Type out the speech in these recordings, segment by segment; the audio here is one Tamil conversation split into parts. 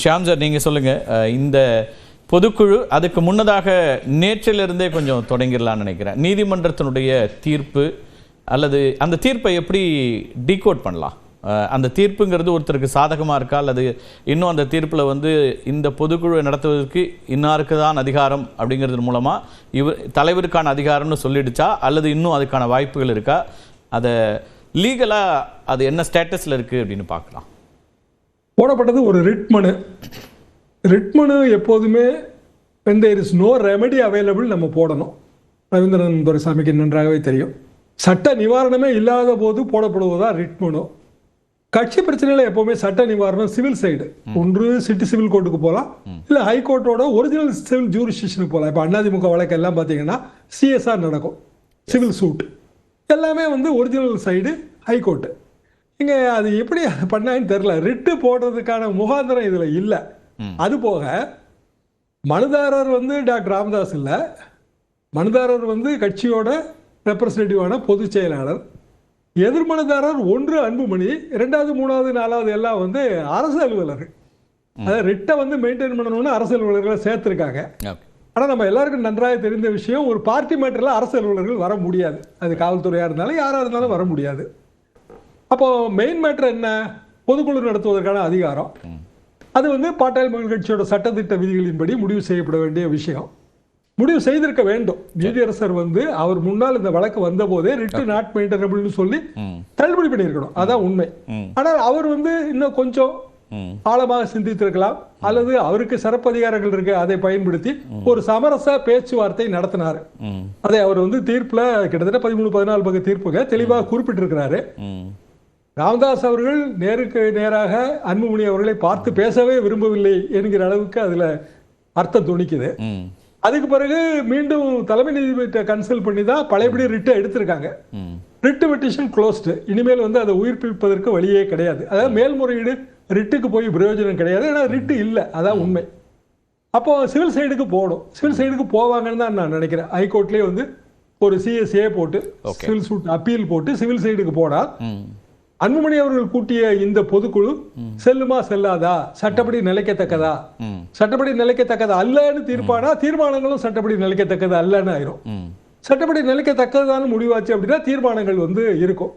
ஷியாம் சார், நீங்கள் சொல்லுங்கள். இந்த பொதுக்குழு அதுக்கு முன்னதாக நேற்றிலிருந்தே கொஞ்சம் தொடங்கிடலான்னு நினைக்கிறேன். நீதிமன்றத்தினுடைய தீர்ப்பு அல்லது அந்த தீர்ப்பை எப்படி டீகோட் பண்ணலாம்? அந்த தீர்ப்புங்கிறது ஒருத்தருக்கு சாதகமாக இருக்கா, அல்லது இன்னும் அந்த தீர்ப்பில் வந்து இந்த பொதுக்குழு நடத்துவதற்கு இன்னாருக்கு தான் அதிகாரம் அப்படிங்கிறது மூலமாக தலைவருக்கான அதிகாரம்னு சொல்லிடுச்சா, அல்லது இன்னும் அதுக்கான வாய்ப்புகள் இருக்கா? அதை லீகலாக அது என்ன ஸ்டேட்டஸில் இருக்குது அப்படின்னு பார்க்கலாம். போடப்பட்டது ஒரு ரிட் மனு எப்போதுமே when there is no remedy available நம்ம போடணும். ரவீந்திரன் துரைசாமிக்கு நன்றாகவே தெரியும். சட்ட நிவாரணமே இல்லாத போது போடப்படுவதா ரிட் மனு. கட்சி பிரச்சனையில் எப்போவுமே சட்ட நிவாரணம் சிவில் சைடு, ஒன்று சிட்டி சிவில் கோர்ட்டுக்கு போகலாம், இல்லை ஹைகோர்ட்டோட ஒரிஜினல் சிவில் ஜூரிஸ்டிக்ஷனுக்கு போகலாம். இப்போ அதிமுக வழக்கு எல்லாம் பார்த்தீங்கன்னா சிஎஸ்ஆர் நடக்கும், சிவில் சூட் எல்லாமே வந்து ஒரிஜினல் சைடு ஹைகோர்ட்டு. இங்கே அது எப்படி பண்ணான்னு தெரில. ரிட்டு போடுறதுக்கான முகாந்திரம் இதில் இல்லை. அது போக மனுதாரர் வந்து டாக்டர் ராமதாஸ் இல்லை, மனுதாரர் வந்து கட்சியோட ரெப்ரசன்டேட்டிவான பொதுச் செயலாளர். எதிர்மனுதாரர் ஒன்று அன்புமணி, ரெண்டாவது மூணாவது நாலாவது எல்லாம் வந்து அரசு அலுவலர்கள். அதாவது ரிட்டை வந்து மெயின்டைன் பண்ணணும்னு அரசு அலுவலர்களை சேர்த்துருக்காங்க. ஆனால் நம்ம எல்லாருக்கும் நன்றாக தெரிந்த விஷயம், ஒரு பார்ட்டி மேட்டரில் அரசு அலுவலர்கள் வர முடியாது. அது காவல்துறையாக இருந்தாலும் யாராக இருந்தாலும் வர முடியாது. அப்போ மெயின் மேட்டர் என்ன? பொதுக்குழு நடத்துவதற்கான அதிகாரம். அது வந்து பாட்டாளி மக்கள் கட்சியோட சட்டத்திட்ட விதிகளின்படி முடிவு செய்யப்பட வேண்டிய விஷயம். முடிவு செய்திருக்க வேண்டும். நீதியரசர் வந்து அவர் முன்னால் இந்த வழக்கு வந்த போதே ரிட்டு நாட் மெயின்டனபிள்னு சொல்லி தள்ளுபடி பண்ணியிருக்கணும். அதான் உண்மை. ஆனால் அவர் வந்து இன்னும் கொஞ்சம் ஆழமாக சிந்தித்திருக்கலாம், அல்லது அவருக்கு சிறப்பு அதிகாரங்கள் இருக்கு, அதை பயன்படுத்தி ஒரு சமரச பேச்சுவார்த்தை நடத்தினார். அதை அவர் வந்து தீர்ப்புல கிட்டத்தட்ட 13-14 பக்க தீர்ப்புக தெளிவாக குறிப்பிட்டிருக்கிறாரு. ராமதாஸ் அவர்கள் நேருக்கு நேராக அன்புமணி அவர்களை பார்த்து பேசவே விரும்பவில்லை என்கிற அளவுக்கு அதுல அர்த்தம் துணிக்குது. அதுக்கு பிறகு மீண்டும் தலைமை நீதிபதியை கன்சல்ட் பண்ணி தான் பழையபடி ரிட்டை எடுத்திருக்காங்க. Writ petition closed. இனிமேல் வந்து அதை உயிர்ப்பிப்பதற்கு வழியே கிடையாது. அதாவது மேல்முறையீடு ரிட்டுக்கு போய் பிரயோஜனம் கிடையாது. ஏன்னா ரிட்டு இல்லை, அதான் உண்மை. அப்போ சிவில் சைடுக்கு போகணும். சிவில் சைடுக்கு போவாங்கன்னு தான் நான் நினைக்கிறேன். ஹைகோர்ட்லேயே வந்து ஒரு சிஎஸ்ஏ போட்டு சிவில் சூட் அப்பீல் போட்டு சிவில் சைடுக்கு போனால் அன்புமணி அவர்கள் கூட்டிய இந்த பொதுக்குழு செல்லுமா செல்லாதா, சட்டப்படி நிலைக்கத்தக்கதா, சட்டப்படி நிலைக்கத்தக்கது அல்லன்னு தீர்ப்பானா தீர்மானங்களும் சட்டப்படி நிலைக்கத்தக்கது அல்லன்னு ஆயிரும். சட்டப்படி நிலைக்கத்தக்கதான முடிவாச்சு அப்படின்னா தீர்மானங்கள் வந்து இருக்கும்.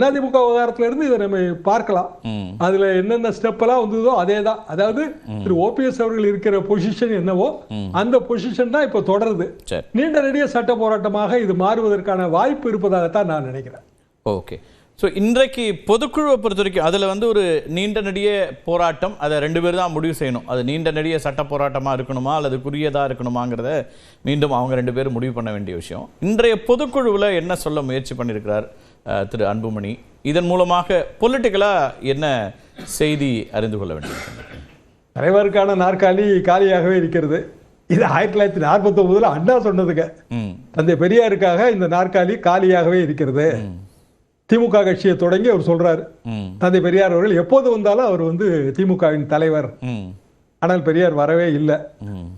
அதிமுக விவகாரத்துல இருந்து இதை நம்ம பார்க்கலாம். அதுல என்னென்ன ஸ்டெப் எல்லாம் வந்ததோ அதே தான். அதாவது திரு ஓபிஎஸ் அவர்கள் இருக்கிற பொசிஷன் என்னவோ அந்த பொசிஷன் தான் இப்ப தொடருது. நீண்ட நெடிய சட்ட போராட்டமாக இது மாறுவதற்கான வாய்ப்பு இருப்பதாகத்தான் நான் நினைக்கிறேன். ஓகே. ஸோ இன்றைக்கு பொதுக்குழுவை பொறுத்த வரைக்கும் அதில் வந்து ஒரு நீண்ட நெடிய போராட்டம், அதை 2 பேர் தான் முடிவு செய்யணும். அது நீண்ட நெடிய சட்ட போராட்டமாக இருக்கணுமா அல்லது குறுகியதாக இருக்கணுமாங்கிறத மீண்டும் அவங்க 2 பேரும் முடிவு பண்ண வேண்டிய விஷயம். இன்றைய பொதுக்குழுவில் என்ன சொல்ல முயற்சி பண்ணியிருக்கிறார் திரு அன்புமணி? இதன் மூலமாக பொலிட்டிக்கலாக என்ன செய்தி அறிந்து கொள்ள வேண்டும்? தலைவருக்கான நாற்காலி காலியாகவே இருக்கிறது. இது 1949 அண்ணா சொன்னதுங்க. தந்தை பெரியாருக்காக இந்த நாற்காலி காலியாகவே இருக்கிறது. திமுக கட்சியை தொடங்கி அவர் சொல்றாரு. தந்தை பெரியார் அவர்கள் எப்போது வந்தாலும் அவர் வந்து திமுகவின் தலைவர். ஆனால் பெரியார் வரவே இல்லை.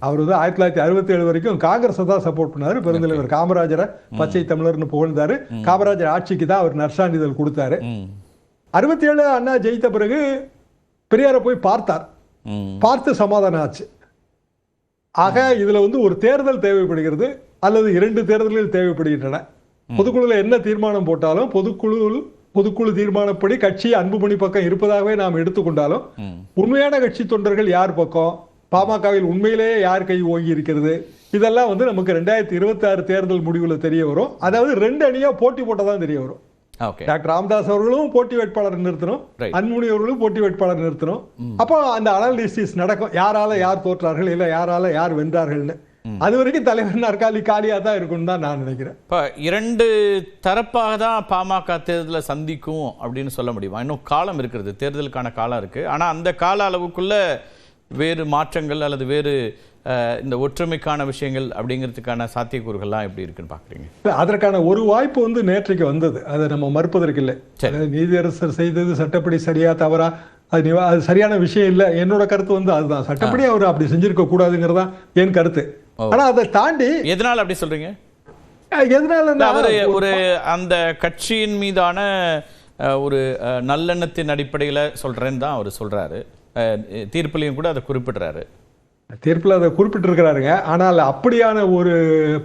அவர் வந்து 1967 வரைக்கும் காங்கிரஸை தான் சப்போர்ட் பண்ணாரு. பெருந்தலைவர் காமராஜரை பச்சை தமிழர்னு புகழ்ந்தாரு. காமராஜர் ஆட்சிக்கு தான் அவர் நற்சான்றிதழ் கொடுத்தாரு. 67 அண்ணா ஜெயித்த பிறகு பெரியாரை போய் பார்த்தார். பார்த்து சமாதானம் ஆச்சு. ஆக இதுல வந்து ஒரு தேர்தல் தேவைப்படுகிறது, அல்லது 2 தேர்தல்கள் தேவைப்படுகின்றன. பொதுக்குழுல என்ன தீர்மானம் போட்டாலும் பொதுக்குழு தீர்மானப்படி கட்சி அன்புமணி பக்கம் இருப்பதாகவே நாம் எடுத்துக்கொண்டாலும் உண்மையான கட்சி தொண்டர்கள் யார் பக்கம், பாமகவில் உண்மையிலேயே யார் கை ஓங்கி இருக்கிறது, இதெல்லாம் வந்து நமக்கு 2026 தேர்தல் முடிவுல தெரிய வரும். அதாவது 2 அணியா போட்டி போட்டதான் தெரிய வரும். டாக்டர் ராமதாஸ் அவர்களும் போட்டி வேட்பாளர் நிறுத்தணும், அன்புமணி அவர்களும் போட்டி வேட்பாளர் நிறுத்தணும். அப்போ அந்த அனாலிசிஸ் நடக்கும், யாரால யார் தோற்றார்கள், இல்ல யாரால யார் வென்றார்கள்னு. அது வரைக்கும் தலைவர் நாற்காலி காலியா தான் இருக்கும்னு தான் நான் நினைக்கிறேன். இப்போ 2 தரப்பாக தான் பாமக தேர்தலை சந்திக்கும் அப்படின்னு சொல்ல முடியுமா? இன்னும் காலம் இருக்கிறது, தேர்தலுக்கான காலம் இருக்கு. ஆனால் அந்த கால அளவுக்குள்ள வேறு மாற்றங்கள் அல்லது வேறு இந்த ஒற்றுமைக்கான விஷயங்கள் அப்படிங்கிறதுக்கான சாத்தியக்கூறுகள்லாம் எப்படி இருக்குன்னு பார்க்குறீங்க? அதற்கான ஒரு வாய்ப்பு வந்து நேற்றைக்கு வந்தது, அதை நம்ம மறுப்பதற்கு இல்லை. நீதியரசர் செய்தது சட்டப்படி சரியா தவறா அது சரியான விஷயம் இல்லை. என்னோட கருத்து வந்து அதுதான், சட்டப்படி அவர் அப்படி செஞ்சிருக்க கூடாதுங்கிறதா என் கருத்து. ஆனா அதை தாண்டி எதனால அப்படி சொல்றீங்க? எதனால அவர் ஒரு அந்த கட்சியின் மீதான ஒரு நல்லெண்ணத்தின் அடிப்படையில் சொல்றேன்னு தான் அவர் சொல்றாரு. தீர்ப்புலையும் கூட அதை குறிப்பிடுறாரு. தீர்ப்பில் அதை குறிப்பிட்டிருக்கிறாருங்க. ஆனால் அப்படியான ஒரு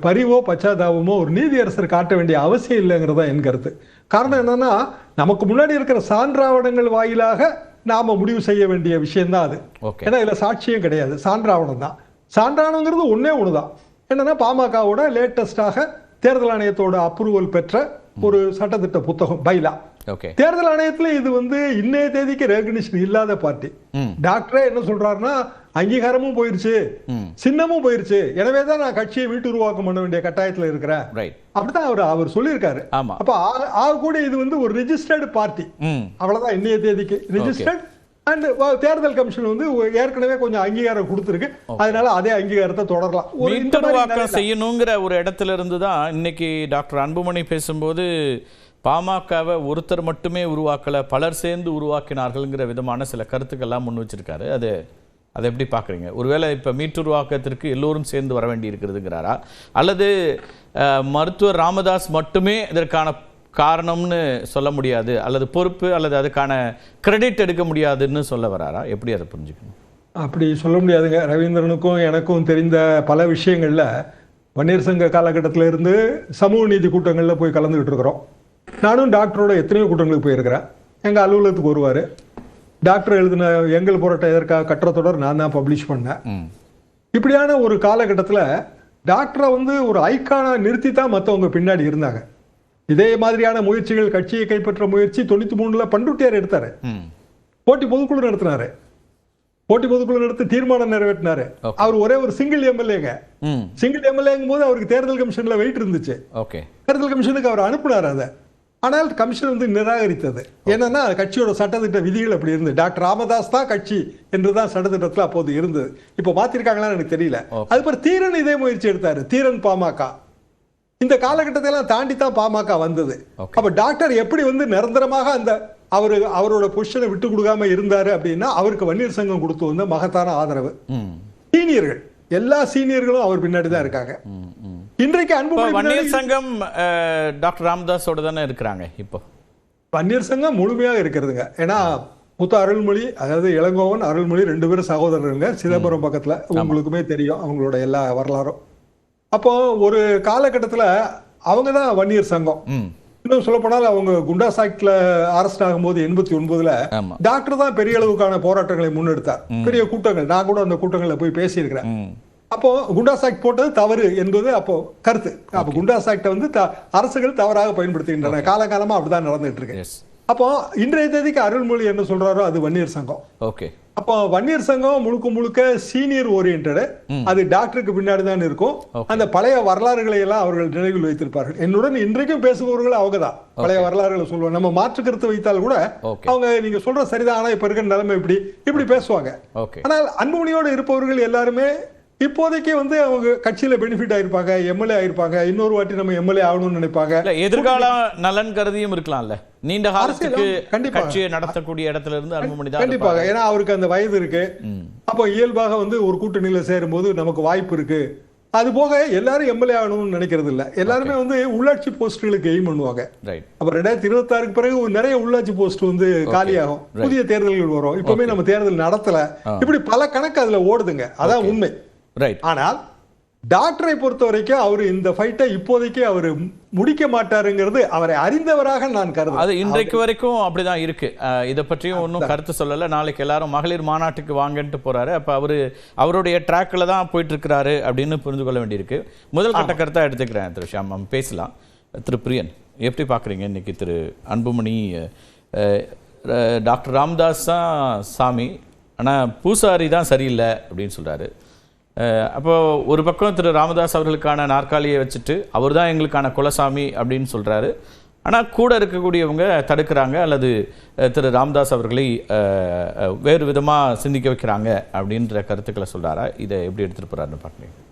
பரிவோ பச்சாதாபமோ ஒரு நீதியரசர் காட்ட வேண்டிய அவசியம் இல்லைங்கிறதா என் கருத்து. காரணம் என்னன்னா, நமக்கு முன்னாடி இருக்கிற சான்றாவணங்கள் வாயிலாக நாம முடிவு செய்ய வேண்டிய விஷயம்தான் அது. ஏன்னா இதுல சாட்சியம் கிடையாது, சான்றாவணம் தான். சான்றாவணங்கிறது ஒன்னே ஒண்ணுதான். என்னன்னா, பாமகவோட லேட்டஸ்டாக தேர்தல் ஆணையத்தோட அப்ரூவல் பெற்ற ஒரு சட்டத்திட்ட புத்தகம், பைலா. தேர்தல் ஆணையத்துல இது இன்னைய தேதிக்கு ரெகக்னிஷன் இல்லாத பார்ட்டி. டாக்டரே என்ன சொல்றாருன்னா, அங்கீகாரமும் போயிருச்சு, சின்னமும் போயிருச்சு, எனவேதான் நான் கட்சியை வீட்டு உருவாக்கம் பண்ண வேண்டிய கட்டாயத்துல இருக்கிறேன். அப்படிதான் அவர் சொல்லியிருக்காரு. அப்ப ஆக கூட இது ஒரு ரெஜிஸ்டர்டு பார்ட்டி, அவ்வளவுதான் இன்னைய தேதிக்கு ரெஜிஸ்டர்ட். அண்ட் தேர்தல் கமிஷன் ஏற்கனவே கொஞ்சம் அங்கீகாரம் கொடுத்திருக்கு, அதனால அதே அங்கீகாரத்தை தொடரலாம். செய்யணுங்கிற ஒரு இடத்துல இருந்து தான் இன்னைக்கு டாக்டர் அன்புமணி பேசும்போது பாமகவை ஒருத்தர் மட்டுமே உருவாக்கல, பலர் சேர்ந்து உருவாக்கினார்கள்ங்கிற விதமான சில கருத்துக்கள்லாம் முன் வச்சிருக்காரு. அதை எப்படி பார்க்குறீங்க? ஒருவேளை இப்போ மீட்டுருவாக்கத்திற்கு எல்லோரும் சேர்ந்து வர வேண்டி இருக்கிறதுங்கிறாரா, அல்லது மருத்துவர் ராமதாஸ் மட்டுமே இதற்கான காரணம்னு சொல்ல முடியாது, அல்லது பொறுப்பு அல்லது அதுக்கான கிரெடிட் எடுக்க முடியாதுன்னு சொல்ல வராரா? எப்படி அதை புரிஞ்சுக்கணும்? அப்படி சொல்ல முடியாதுங்க. ரவீந்திரனுக்கும் எனக்கும் தெரிந்த பல விஷயங்கள்ல வன்னியர் சங்க காலகட்டத்தில இருந்து சமூக நீதி கூட்டங்களில் போய் கலந்துகிட்டு இருக்கிறோம். நானும் டாக்டரோட எத்தனையோ கூட்டங்களுக்கு போயிருக்கிறேன். எங்கள் அலுவலகத்துக்கு வருவார். டாக்டர் எழுதின எங்கள் போராட்டம் எதற்காக கட்டுறத்தொடர் நான் தான் பப்ளிஷ் பண்ணேன். இப்படியான ஒரு காலகட்டத்தில் டாக்டரை ஒரு ஐக்கானா நிறுத்தி தான் மற்றவங்க பின்னாடி இருந்தாங்க. இதே மாதிரியான முயற்சிகள், கட்சியை கைப்பற்ற முயற்சி 93ல் பண்ருட்டியார் எடுத்தாரு. போட்டி பொதுக்குழு நடத்தினாரு. போட்டி பொதுக்குழு நடத்தி தீர்மானம் நிறைவேற்றினாரு. அவர் ஒரே ஒரு சிங்கிள் எம்எல்ஏங்க. சிங்கிள் எம்எல்ஏங்கும் போது அவருக்கு தேர்தல் கமிஷன்ல வெயிட் இருந்துச்சு. தேர்தல் கமிஷனுக்கு அவர் அனுப்புனார் அதை. ஆனால் கமிஷன் நிராகரித்தது. என்னன்னா, கட்சியோட சட்டத்திட்ட விதிகள் அப்படி இருந்தது. டாக்டர் ராமதாஸ் தான் கட்சி என்றுதான் சட்டத்திட்டத்தில் அப்போது இருந்தது. இப்போ மாத்திருக்காங்களான்னு எனக்கு தெரியல. அதுக்கப்புறம் தீரன் இதே முயற்சி எடுத்தாரு. தீரன் பாமக. இந்த காலகட்டத்தை எல்லாம் தாண்டி தான் பாமக வந்தது. அப்ப டாக்டர் எப்படி நிரந்தரமாக அந்த அவரோட பொசிஷனை விட்டு கொடுக்காம இருந்தாரு அப்படின்னா, அவருக்கு வன்னியர் சங்கம் கொடுத்து வந்த மகத்தான ஆதரவு. சீனியர்கள், எல்லா சீனியர்களும் அவர் பின்னாடி தான் இருக்காங்க. இன்றைக்கு வன்னியர் சங்கம் டாக்டர் ராமதாஸோட தானே இருக்கிறாங்க. இப்போ வன்னியர் சங்கம் முழுமையாக இருக்கிறதுங்க. ஏன்னா முத்து அருள்மொழி, அதாவது இளங்கோவன் அருள்மொழி 2 பேரும் சகோதரருங்க. சிதம்பரம் பக்கத்துல, உங்களுக்குமே தெரியும் அவங்களோட எல்லா வரலாறும். அப்போ ஒரு காலகட்டத்துல அவங்க தான் வன்னியர் சங்கம். இன்னும் சொல்ல போனால் அவங்க குண்டாஸ் ஆக்ட்ல அரெஸ்ட் ஆகும்போது 89ல் டாக்டர் தான் பெரிய அளவுக்கான போராட்டங்களை முன்னெடுத்தார். பெரிய கூட்டங்கள், நான் கூட அந்த கூட்டங்களில் போய் பேசியிருக்கிறேன். அப்போ குண்டாஸ் ஆக்ட் போட்டது தவறு என்பது அப்போ கருத்து. அப்போ குண்டாஸ் ஆக்டை அரசுகள் தவறாக பயன்படுத்துகின்றன. காலகாலமா அப்படிதான் நடந்துட்டு இருக்கு. அப்போ இன்றைய தேதிக்கு அருள்மொழி என்ன சொல்றாரோ அது வன்னியர் சங்கம். அப்போ வன்னியர் சங்கம் முழுக்க முழுக்க சீனியர் ஓரியன்டட். அது டாக்டருக்கு பின்னாடி தான் இருக்கும். அந்த பழைய வரலாறுகளை எல்லாம் அவர்கள் நினைவில் வைத்திருப்பார்கள். என்னுடன் இன்றைக்கும் பேசுபவர்கள் அவங்கதான் பழைய வரலாறுகளை சொல்லுவாங்க. நம்ம மாற்று கருத்து வைத்தால் கூட அவங்க நீங்க சொல்ற சரிதான், ஆனா இப்ப இருக்கிற நிலைமை இப்படி பேசுவாங்க. ஆனால் அன்புமணியோடு இருப்பவர்கள் எல்லாருமே இப்போதைக்கு அவங்க கட்சியில பெனிஃபிட் ஆயிருப்பாங்க, எம்எல்ஏ ஆயிருப்பாங்க, இன்னொரு வாட்டி நம்ம எம்எல்ஏ ஆகணும்னு நினைப்பாங்க. எதிர்கால நலன் கருதியும் இருக்கலாம்ல, நீண்ட காலத்துக்கு கட்சியை நடத்தக்கூடிய இடத்துல இருந்து அன்புமணி தான் கண்டிப்பாக. ஏன்னா அவருக்கு அந்த வயது இருக்கு. அப்போ இயல்பாக ஒரு கூட்டணியில சேரும் போது நமக்கு வாய்ப்பு இருக்கு. அது போக எல்லாரும் எம்எல்ஏ ஆகணும்னு நினைக்கிறது இல்ல. எல்லாருமே உள்ளாட்சி போஸ்ட்களுக்கு எய்ம் பண்ணுவாங்க. அப்ப 2026க்கு பிறகு நிறைய உள்ளாட்சி போஸ்ட் காலியாகும், புதிய தேர்தல்கள் வரும். இப்பவுமே நம்ம தேர்தல் நடத்தல, இப்படி பல கணக்கு அதுல ஓடுதுங்க. அதான் உண்மை. ஆனால் டாக்டரை பொறுத்த வரைக்கும் அவர் இந்த ஃபைட்டை இப்போதைக்கு அவர் முடிக்க மாட்டாருங்கிறது அவரை அறிந்தவராக நான் கருதுறேன். அது இன்றைக்கு வரைக்கும் அப்படிதான் இருக்கு. இதை பற்றியும் ஒன்றும் கருத்து சொல்லல. நாளைக்கு எல்லாரும் மகளிர் மாநாட்டுக்கு வாங்கன்ட்டு போறாரு. அப்ப அவருடைய ட்ராக்ல தான் போயிட்டு இருக்கிறாரு அப்படின்னு புரிந்து கொள்ள வேண்டியிருக்கு. முதல் கட்ட கருத்தா எடுத்துக்கிறேன். திரு ஷியாம் பேசலாம். திரு பிரியன், எப்படி பாக்குறீங்க இன்னைக்கு திரு அன்புமணி டாக்டர் ராமதாஸ் தான் சாமி, ஆனா பூசாரி தான் சரியில்லை அப்படின்னு சொல்றாரு. அப்போ ஒரு பக்கம் திரு ராமதாஸ் அவர்களுக்கான நாற்காலியை வச்சுட்டு அவர் தான் எங்களுக்கான குலசாமி அப்படின்னு சொல்றாரு. ஆனால் கூட இருக்கக்கூடியவங்க தடுக்கிறாங்க, அல்லது திரு ராமதாஸ் அவர்களை வேறு விதமாக சிந்திக்க வைக்கிறாங்க அப்படின்ற கருத்துக்களை சொல்றாரா? இதை எப்படி எடுத்துட்டு போறாருன்னு பார்க்குறீங்க?